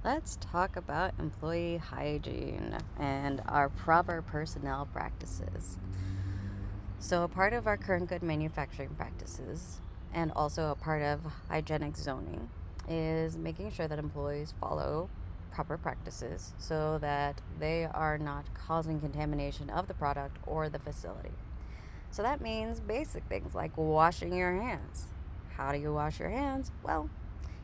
let's talk about employee hygiene and our proper personnel practices. So, a part of our current good manufacturing practices and also a part of hygienic zoning is making sure that employees follow proper practices so that they are not causing contamination of the product or the facility. So, that means basic things like washing your hands. How do you wash your hands? Well,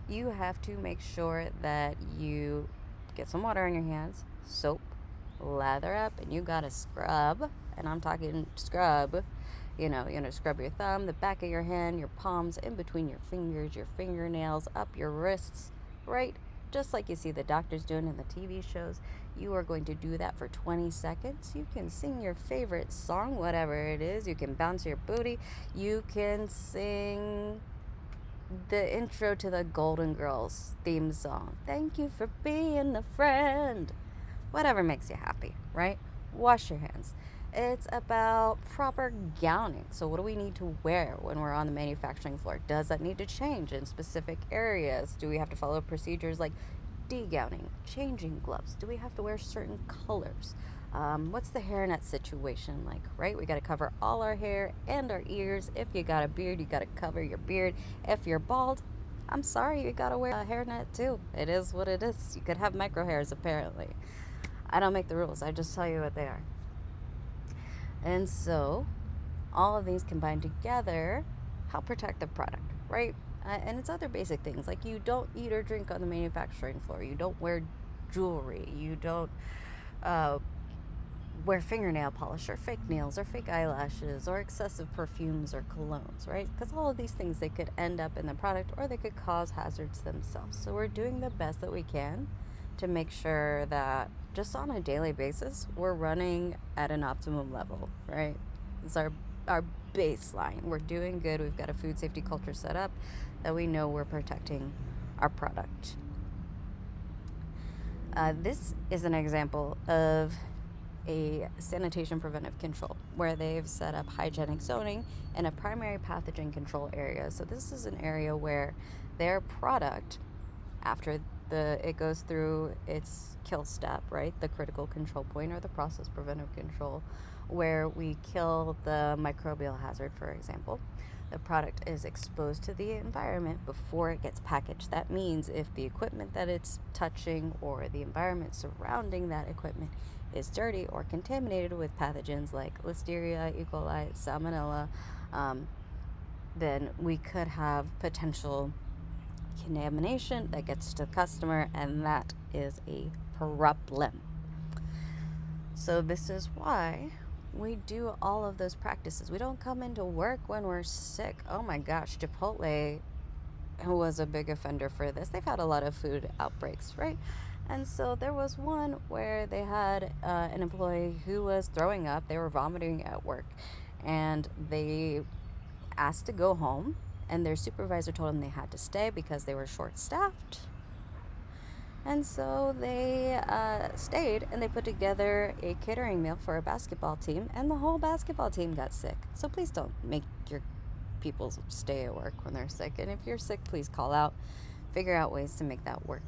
you have to make sure that you get some water on your hands, soap, lather up, and you gotta scrub. And I'm talking scrub. You're gonna scrub your thumb, the back of your hand, your palms, in between your fingers, your fingernails, up your wrists, right? Just like you see the doctors doing in the TV shows. You are going to do that for 20 seconds. You can sing your favorite song, whatever it is. You can bounce your booty. You can sing the intro to the Golden Girls theme song. Thank you for being a friend. Whatever makes you happy, right? Wash your hands. It's about proper gowning. So, what do we need to wear when we're on the manufacturing floor? Does that need to change in specific areas? Do we have to follow procedures like degowning, changing gloves? Do we have to wear certain colors? What's the hairnet situation like, right? We got to cover all our hair and our ears. If you got a beard, you got to cover your beard. If you're bald, I'm sorry, you got to wear a hairnet too. It is what it is. You could have micro hairs, apparently. I don't make the rules, I just tell you what they are. And so, all of these combined together help protect the product, right? And it's other basic things like you don't eat or drink on the manufacturing floor. You don't wear jewelry. You don't wear fingernail polish or fake nails or fake eyelashes or excessive perfumes or colognes, right? Because all of these things, they could end up in the product or they could cause hazards themselves. So we're doing the best that we can to make sure that just on a daily basis, we're running at an optimum level, right? It's our baseline. We're doing good. We've got a food safety culture set up that we know we're protecting our product. This is an example of a sanitation preventive control where they've set up hygienic zoning in a primary pathogen control area. So this is an area where their product, after it goes through its kill step, right, the critical control point or the process preventive control, where we kill the microbial hazard, for example, the product is exposed to the environment before it gets packaged. That means if the equipment that it's touching or the environment surrounding that equipment is dirty or contaminated with pathogens like Listeria, E. coli, Salmonella, then we could have potential contamination that gets to the customer, and that is a problem. So this is why we do all of those practices. We don't come into work when we're sick. Oh my gosh, Chipotle was a big offender for this. They've had a lot of food outbreaks, right? And so there was one where they had an employee who was throwing up. They were vomiting at work, and they asked to go home, and their supervisor told them they had to stay because they were short-staffed. And so they stayed, and they put together a catering meal for a basketball team, and the whole basketball team got sick. So please don't make your people stay at work when they're sick. And if you're sick, please call out. Figure out ways to make that work.